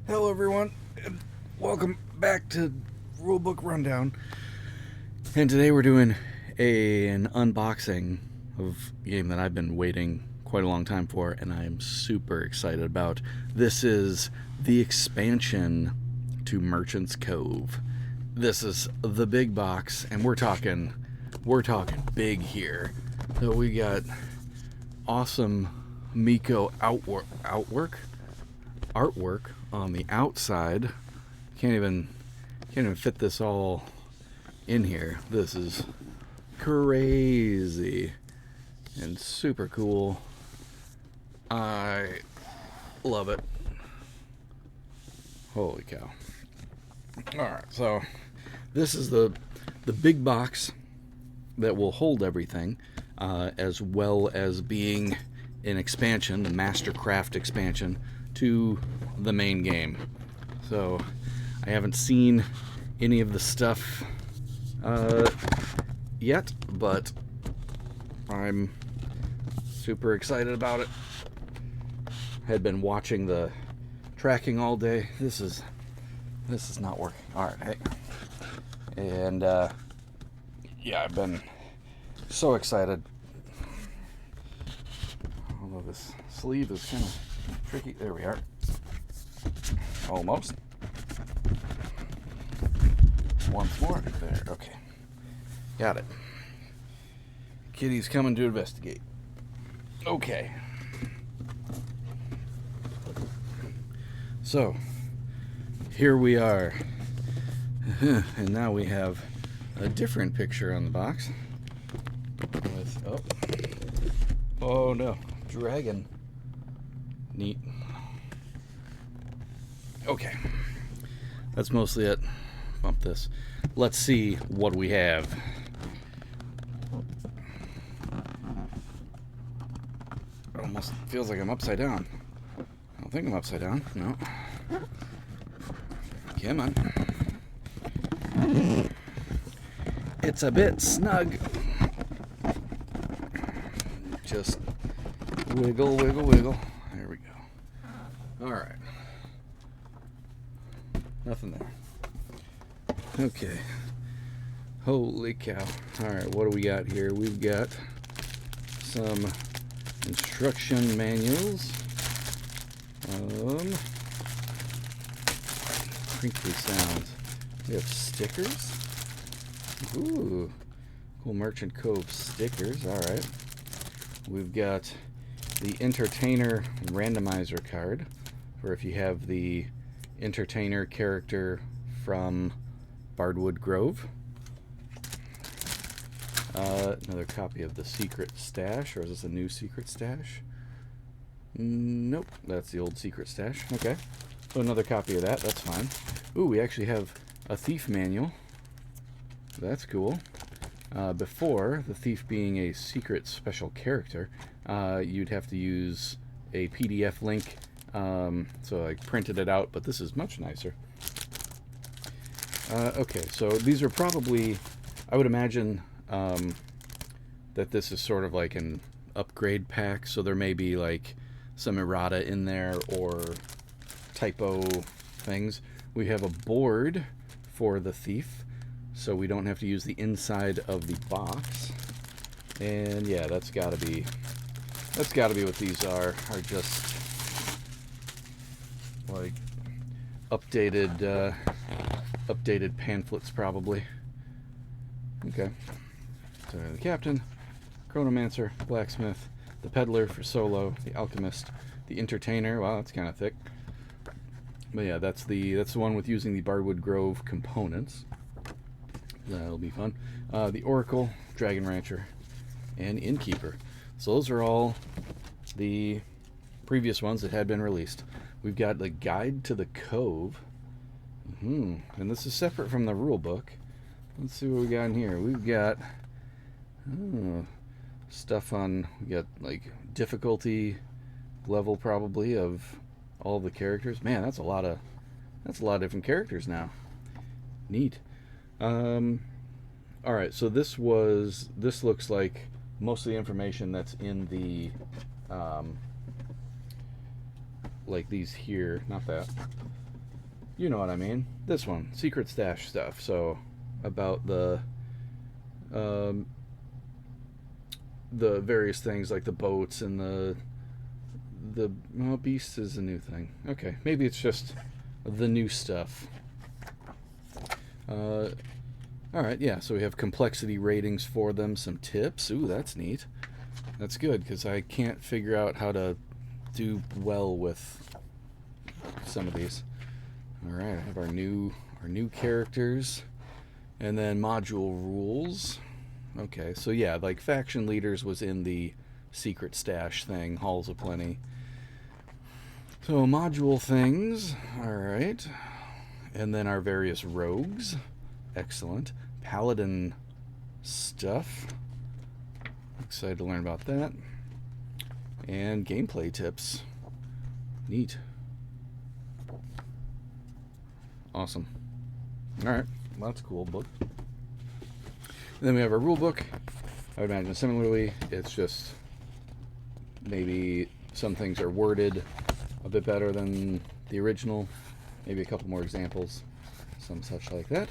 Hello everyone, and welcome back to Rulebook Rundown. And today we're doing an unboxing of a game that I've been waiting quite a long time for, and I'm super excited about. This is the expansion to Merchant's Cove. This is the big box, and we're talking big here. So we got awesome Miko artwork on the outside. Can't even fit this all in here. This is crazy and super cool. I love it. Holy cow. Alright, so this is the big box that will hold everything, as well as being an expansion, the Mastercraft expansion to the main game. So I haven't seen any of the stuff yet, but I'm super excited about it. Had been watching the tracking all day. This is not working. All right, hey. And yeah, I've been so excited. Although this sleeve is kind of tricky. There we are. Almost. Once more. There. Okay. Got it. Kitty's coming to investigate. Okay. So, here we are. And now we have a different picture on the box. With, oh no, dragon. Neat. Okay. That's mostly it. Bump this. Let's see what we have. It almost feels like I'm upside down. I don't think I'm upside down. No. Come on. It's a bit snug. Just wiggle, wiggle, wiggle. There we go. Alright. Nothing there. Okay. Holy cow. Alright, what do we got here? We've got some instruction manuals. Crinkly sounds. We have stickers. Ooh. Cool Merchant Cove stickers. Alright. We've got the Entertainer Randomizer card, for if you have the Entertainer character from Bardwood Grove. Another copy of the Secret Stash, or is this a new Secret Stash? Nope, that's the old Secret Stash. Okay, so another copy of that, that's fine. Ooh, we actually have a Thief manual. That's cool. Before, the Thief being a secret special character, you'd have to use a PDF link, so I printed it out, but this is much nicer. Okay, so these are probably, I would imagine that this is sort of like an upgrade pack, so there may be like some errata in there or typo things. We have a board for the Thief, so we don't have to use the inside of the box. And yeah, that's gotta be what these are just like updated pamphlets probably. Okay. So the Captain, Chronomancer, Blacksmith, the Peddler for Solo, the Alchemist, the Entertainer. Wow, that's kind of thick. But yeah, that's the one with using the Bardwood Grove components. That'll be fun. The Oracle, Dragon Rancher, and Innkeeper. So those are all the previous ones that had been released. We've got the Guide to the Cove. And this is separate from the rule book. Let's see what we got in here. We've got stuff on, we got like difficulty level probably of all the characters. Man, that's a lot of different characters now. Neat. Alright, so this looks like most of the information that's in the like these here, not that. you know what I mean. This one, secret stash stuff. So about the various things like the boats and the well, beasts is a new thing. Okay, maybe it's just the new stuff. Alright, yeah, so we have complexity ratings for them, some tips. Ooh, that's neat. That's good, because I can't figure out how to do well with some of these. Alright, I have our new characters. And then module rules. Okay, so yeah, like faction leaders was in the secret stash thing, Halls of Plenty. So module things, alright. And then our various rogues. Excellent. Paladin stuff. Excited to learn about that. And gameplay tips. Neat. Awesome. Alright, well, that's a cool book. And then we have our rule book. I would imagine similarly, it's just maybe some things are worded a bit better than the original. Maybe a couple more examples, some such like that.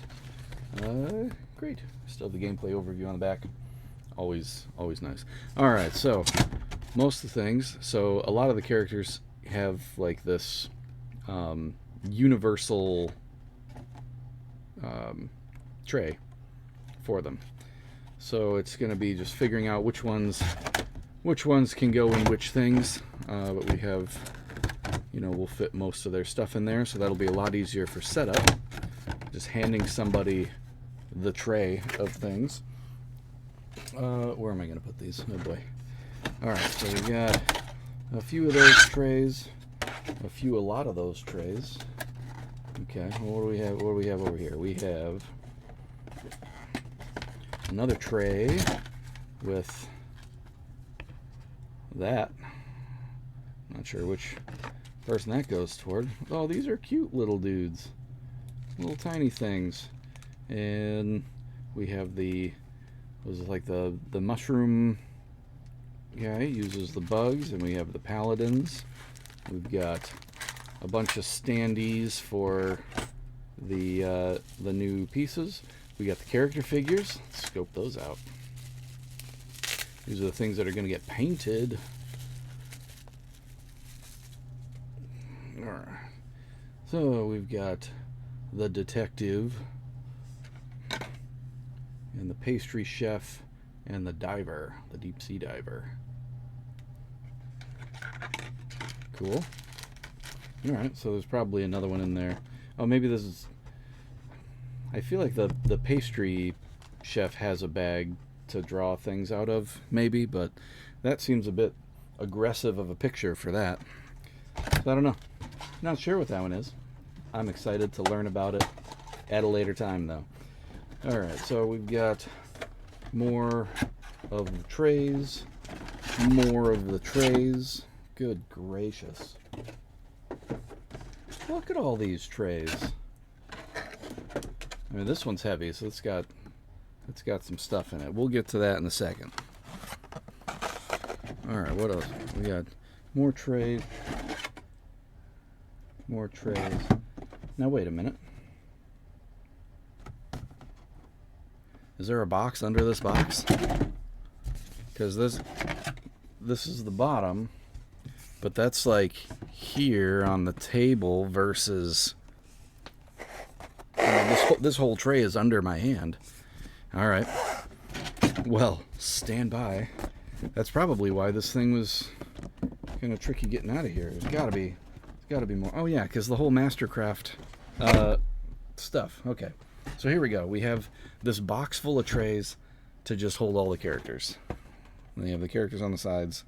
Great. Still have the gameplay overview on the back. Always nice. Alright, so most of the things. So a lot of the characters have like this universal tray for them. So it's going to be just figuring out which ones can go in which things. But we have, we'll fit most of their stuff in there, so that'll be a lot easier for setup. Just handing somebody the tray of things. Where am I going to put these? Oh boy. Alright, so we got a few of those trays. A lot of those trays. Okay, well, what do we have over here? We have another tray with that. Not sure which person that goes toward. Oh, these are cute little dudes. Little tiny things. And we have the mushroom guy, uses the bugs, and we have the paladins. We've got a bunch of standees for the new pieces. We got the character figures. Let's scope those out. These are the things that are going to get painted. Alright. So we've got the detective and the pastry chef and the diver, the deep sea diver. Cool. Alright, so there's probably another one in there. Oh, maybe this is... I feel like the pastry chef has a bag to draw things out of, maybe, but that seems a bit aggressive of a picture for that. So I don't know. Not sure what that one is. I'm excited to learn about it at a later time, though. Alright, so we've got more of the trays. More of the trays. Good gracious. Look at all these trays. I mean, this one's heavy, so it's got some stuff in it. We'll get to that in a second. Alright, what else? We got more trays. More trays. Now, wait a minute. Is there a box under this box? Because this is the bottom, but that's like here on the table versus this whole tray is under my hand. All right. Well, stand by. That's probably why this thing was kind of tricky getting out of here. There's got to be more. Oh yeah, because the whole Mastercraft stuff. Okay. So here we go. We have this box full of trays to just hold all the characters. And you have the characters on the sides.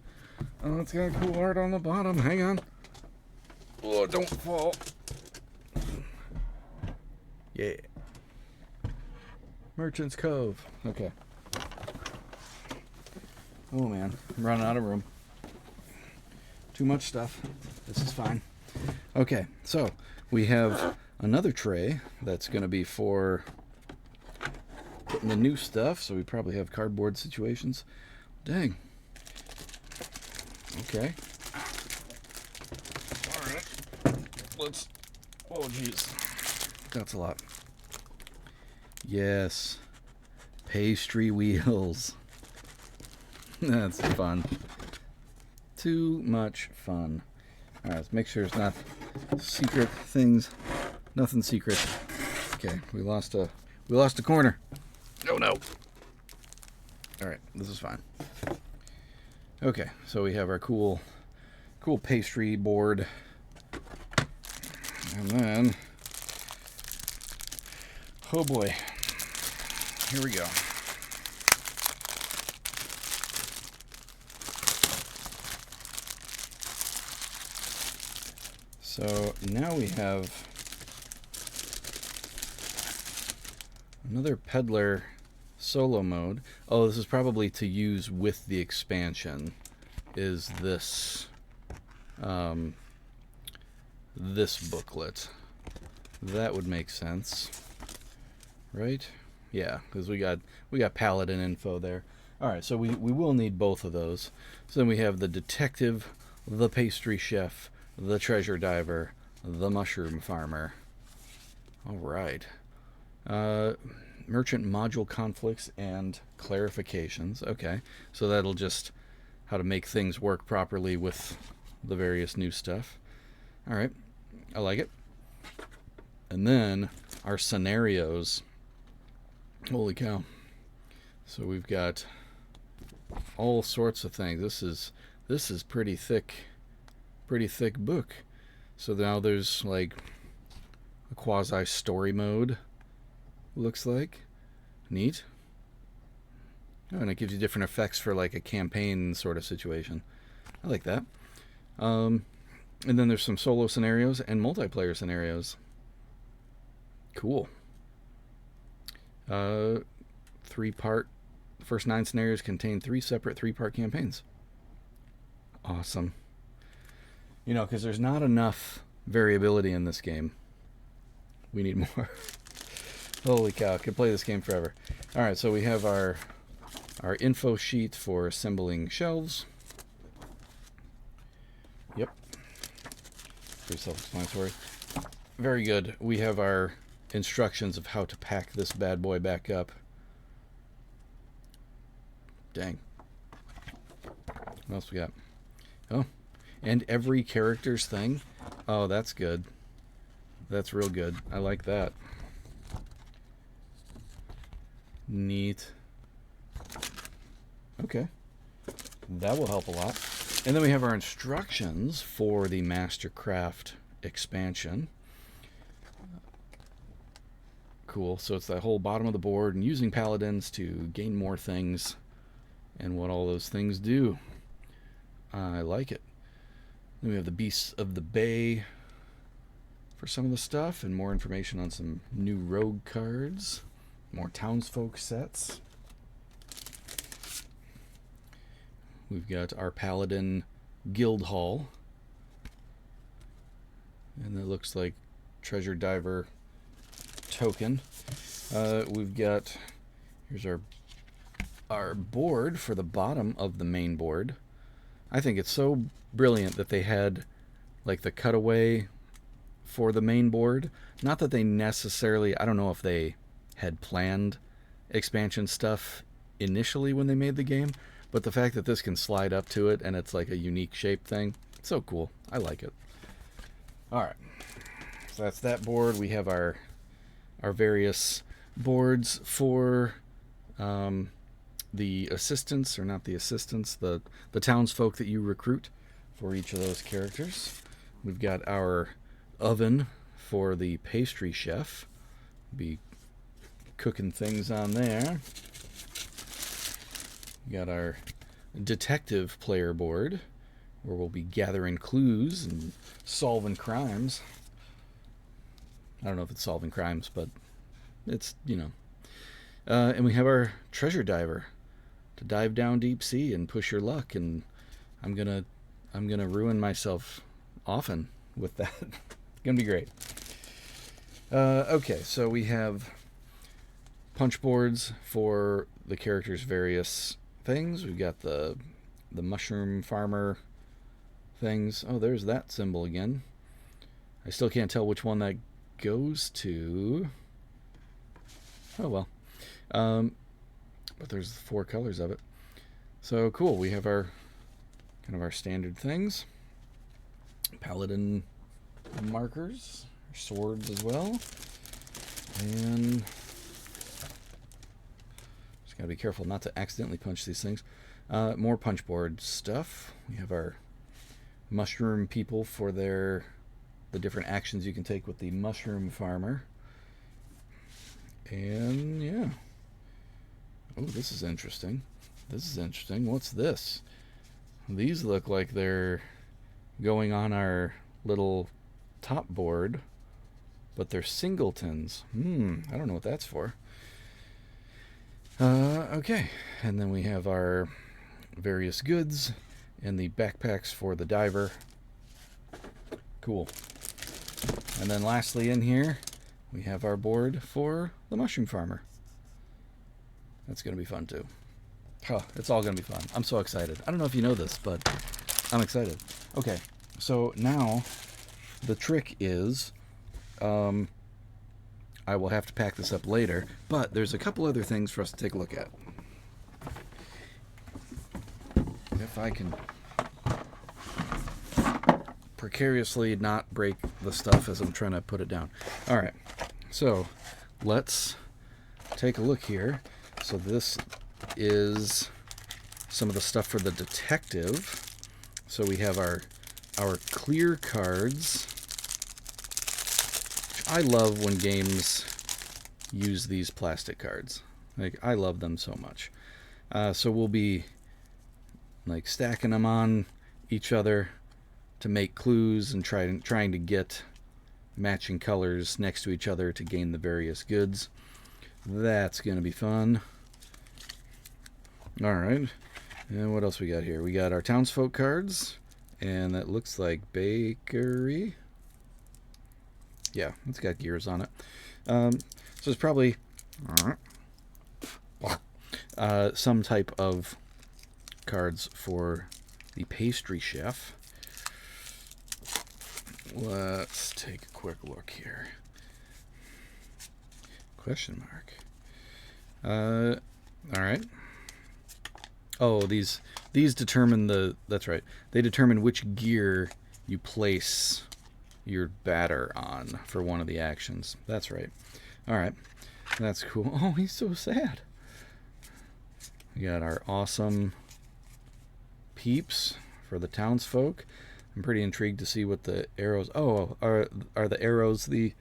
Oh, it's got cool art on the bottom. Hang on. Oh, don't fall. Yeah. Merchant's Cove. Okay. Oh man, I'm running out of room. Too much stuff. This is fine. Okay, so we have another tray that's going to be for putting the new stuff, so we probably have cardboard situations. Dang. Okay. Alright. Let's... Oh, jeez. That's a lot. Yes. Pastry wheels. That's fun. Too much fun. Alright, let's make sure it's not secret things. Nothing secret. Okay, we lost a corner. Oh no. Alright, this is fine. Okay, so we have our cool pastry board. And then, oh boy, here we go. So now we have another peddler solo mode. Oh, this is probably to use with the expansion. Is this this booklet? That would make sense, right? Yeah, because we got paladin info there. All right, so we will need both of those. So then we have the detective, the pastry chef, the treasure diver, the mushroom farmer. All right. Merchant module conflicts and clarifications. Okay, so that'll just how to make things work properly with the various new stuff. All right, I like it. And then our scenarios. Holy cow. So we've got all sorts of things. This is pretty thick book. So now there's like a quasi story mode, looks like. Neat. Oh, and it gives you different effects for like a campaign sort of situation. I like that. And then there's some solo scenarios and multiplayer scenarios. Cool. 3-part. The first 9 scenarios contain 3 separate 3-part campaigns. Awesome. You know, because there's not enough variability in this game. We need more. Holy cow, could play this game forever. Alright, so we have our info sheet for assembling shelves. Yep. Pretty self-explanatory. Very good. We have our instructions of how to pack this bad boy back up. Dang. What else we got? Oh, and every character's thing. Oh, that's good. That's real good. I like that. Neat. Okay. That will help a lot. And then we have our instructions for the Mastercraft expansion. Cool. So it's that whole bottom of the board and using paladins to gain more things and what all those things do. I like it. Then we have the Beasts of the Bay for some of the stuff and more information on some new rogue cards. More townsfolk sets. We've got our Paladin Guild Hall. And it looks like Treasure Diver token. We've got, here's our board for the bottom of the main board. I think it's so brilliant that they had like the cutaway for the main board. Not that they necessarily, I don't know if they had planned expansion stuff initially when they made the game, but the fact that this can slide up to it and it's like a unique shape thing, it's so cool. I like it. Alright, so that's that board. We have our various boards for the assistants, or not the assistants, the townsfolk that you recruit for each of those characters. We've got our oven for the pastry chef. Be cooking things on there. We got our detective player board, where we'll be gathering clues and solving crimes. I don't know if it's solving crimes, but it's, you know. And we have our treasure diver to dive down deep sea and push your luck, and I'm gonna ruin myself often with that. It's gonna be great. Okay, so we have punch boards for the characters' various things. We've got the mushroom farmer things. Oh, there's that symbol again. I still can't tell which one that goes to... Oh, well. But there's 4 colors of it. So, cool. We have our kind of our standard things. Paladin markers. Swords as well. And... just gotta be careful not to accidentally punch these things. More punch board stuff. We have our mushroom people for the different actions you can take with the mushroom farmer. And yeah. Oh, this is interesting. This is interesting. What's this? These look like they're going on our little top board, but they're singletons. I don't know what that's for. Okay. And then we have our various goods and the backpacks for the diver. Cool. And then lastly in here, we have our board for the mushroom farmer. That's going to be fun too. It's all going to be fun. I'm so excited. I don't know if you know this, but I'm excited. Okay, so now the trick is I will have to pack this up later, but there's a couple other things for us to take a look at. If I can precariously not break the stuff as I'm trying to put it down. All right, so let's take a look here. So this is some of the stuff for the detective. So we have our clear cards. I love when games use these plastic cards. Like, I love them so much. So we'll be like stacking them on each other to make clues and trying to get matching colors next to each other to gain the various goods. That's going to be fun. All right. And what else we got here? We got our townsfolk cards, and that looks like bakery. Yeah, it's got gears on it. So it's probably some type of cards for the pastry chef. Let's take a quick look here. Question mark. All right. Oh, these determine that's right. They determine which gear you place your batter on for one of the actions. That's right. All right. That's cool. Oh, he's so sad. We got our awesome peeps for the townsfolk. I'm pretty intrigued to see what the arrows... Oh, are the arrows the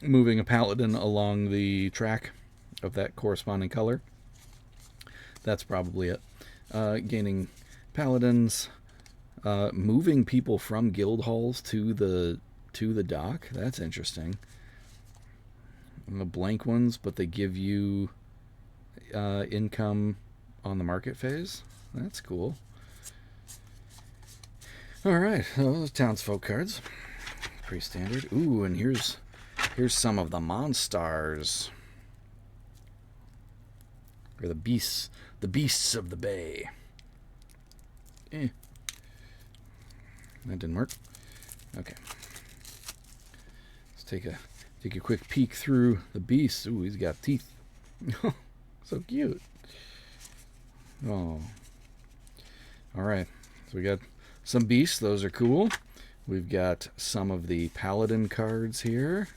moving a paladin along the track of that corresponding color? That's probably it. Gaining paladins, moving people from guild halls to the dock. That's interesting. The blank ones, but they give you income on the market phase. That's cool. All right, those townsfolk cards, pretty standard. Ooh, and here's some of the monsters, or the beasts of the bay. That didn't work. Okay, let's take a quick peek through the beast. Ooh, he's got teeth. So cute. Oh. All right, so we got some beasts. Those are cool. We've got some of the paladin cards here,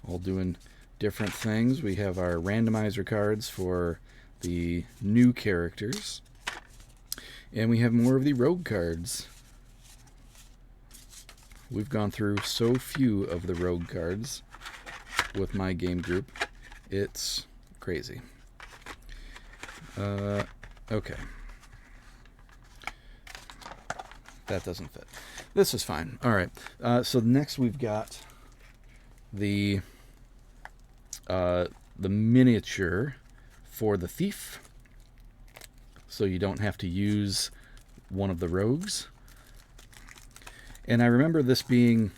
all doing different things. We have our randomizer cards for the new characters, and we have more of the rogue cards. We've gone through so few of the rogue cards with my game group. It's crazy. Okay. That doesn't fit. This is fine. All right. So next we've got the miniature for the thief, so you don't have to use one of the rogues. And I remember this being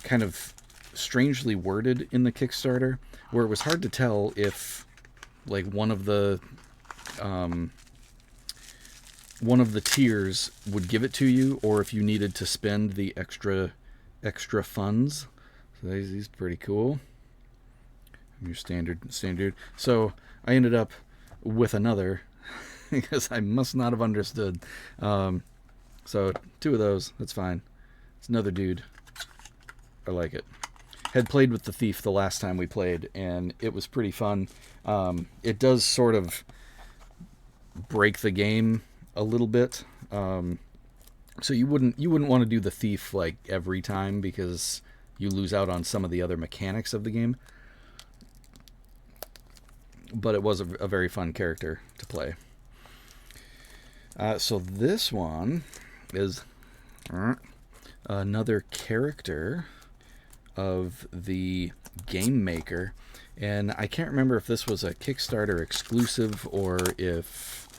kind of strangely worded in the Kickstarter, where it was hard to tell if like one of the tiers would give it to you, or if you needed to spend the extra extra funds. So these pretty cool. Your standard. So I ended up with another because I must not have understood. So 2 of those, that's fine. It's another dude. I like it. Had played with the Thief the last time we played, and it was pretty fun. It does sort of break the game a little bit. So you wouldn't want to do the Thief like every time because you lose out on some of the other mechanics of the game. But it was a very fun character to play. So this one is another character of the game maker, and I can't remember if this was a Kickstarter exclusive or if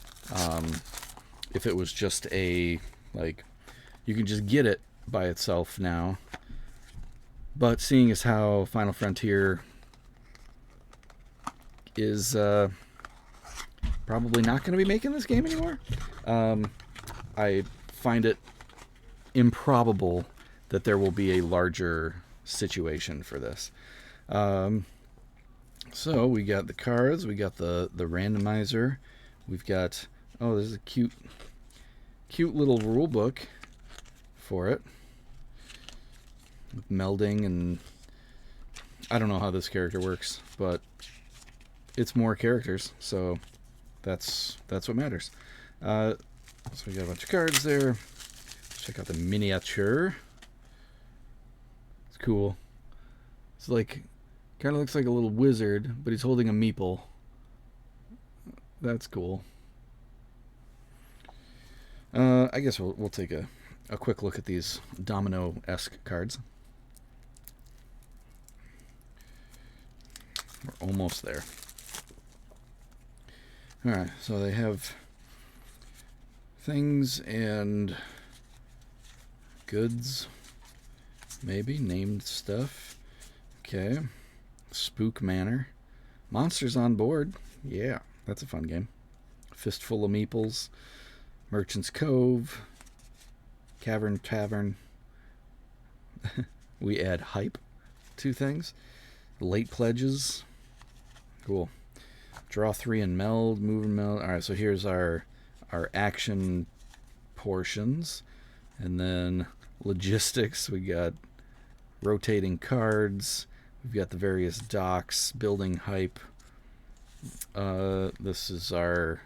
it was just a, like, you can just get it by itself now. But seeing as how Final Frontier is probably not going to be making this game anymore, I find it improbable that there will be a larger situation for this. So we got the cards, we got the randomizer, we've got, oh, there's a cute little rule book for it with melding, and I don't know how this character works, but it's more characters, so that's what matters. So we got a bunch of cards there. Check out the miniature. It's cool. It's like, kind of looks like a little wizard, but he's holding a meeple. That's cool. I guess we'll take a quick look at these domino-esque cards. We're almost there. Alright, so they have things and goods, maybe, named stuff. Okay. Spook Manor. Monsters on board. Yeah, that's a fun game. Fistful of Meeples. Merchant's Cove. Cavern Tavern. We add hype to things. Late pledges. Cool. Draw 3 and meld. Move and meld. Alright, so here's our action portions. And then logistics. We got rotating cards. We've got the various docks. Building hype. This is our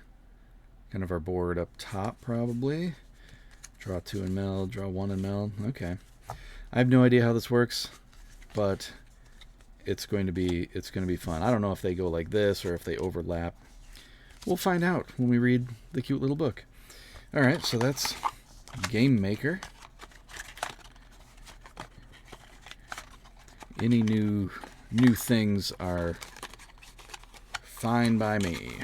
kind of our board up top, probably. Draw 2 and meld. Draw 1 and meld. Okay. I have no idea how this works, but it's going to be fun. I don't know if they go like this or if they overlap. We'll find out when we read the cute little book. All right, so that's Game Maker. Any new things are fine by me.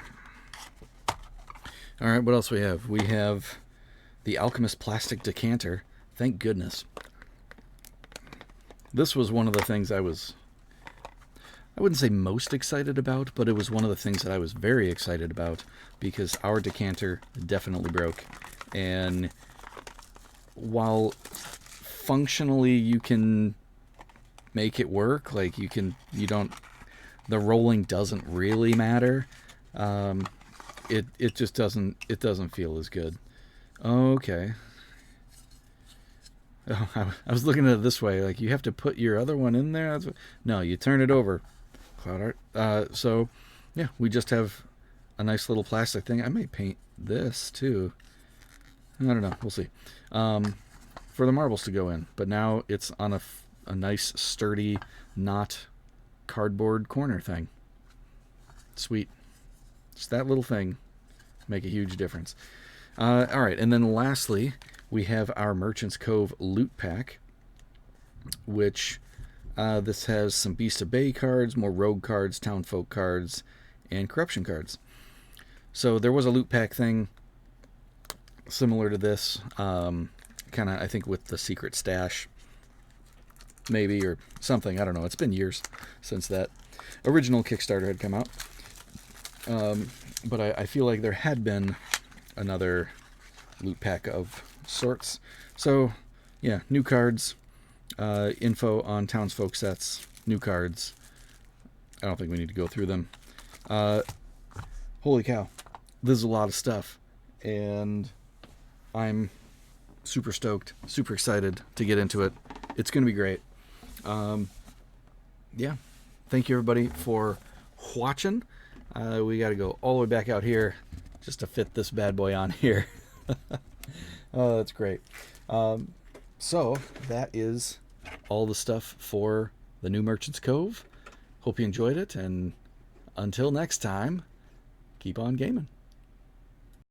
All right, what else we have? We have the Alchemist Plastic Decanter. Thank goodness. This was one of the things I wouldn't say most excited about, but it was one of the things that I was very excited about because our decanter definitely broke. And while functionally you can make it work, like the rolling doesn't really matter. It just doesn't feel as good. Okay. Oh, I was looking at it this way, like you have to put your other one in there. No, you turn it over. Cloud art. So, yeah, we just have a nice little plastic thing. I may paint this too. I don't know. We'll see. For the marbles to go in, but now it's on a nice sturdy, not cardboard corner thing. Sweet. Just that little thing make a huge difference. All right, and then lastly, we have our Merchant's Cove loot pack, which this has some Beast of Bay cards, more rogue cards, townfolk cards, and corruption cards. So there was a loot pack thing similar to this, kind of, I think, with the secret stash, maybe, or something. I don't know. It's been years since that original Kickstarter had come out. But I feel like there had been another loot pack of sorts. So, yeah, new cards. info on Townsfolk sets, new cards. I don't think we need to go through them. Holy cow, this is a lot of stuff, and I'm super stoked, super excited to get into it. It's going to be great. Yeah, thank you everybody for watching. We got to go all the way back out here just to fit this bad boy on here. Oh, that's great. So that is all the stuff for the new Merchant's Cove. Hope you enjoyed it, and until next time, keep on gaming.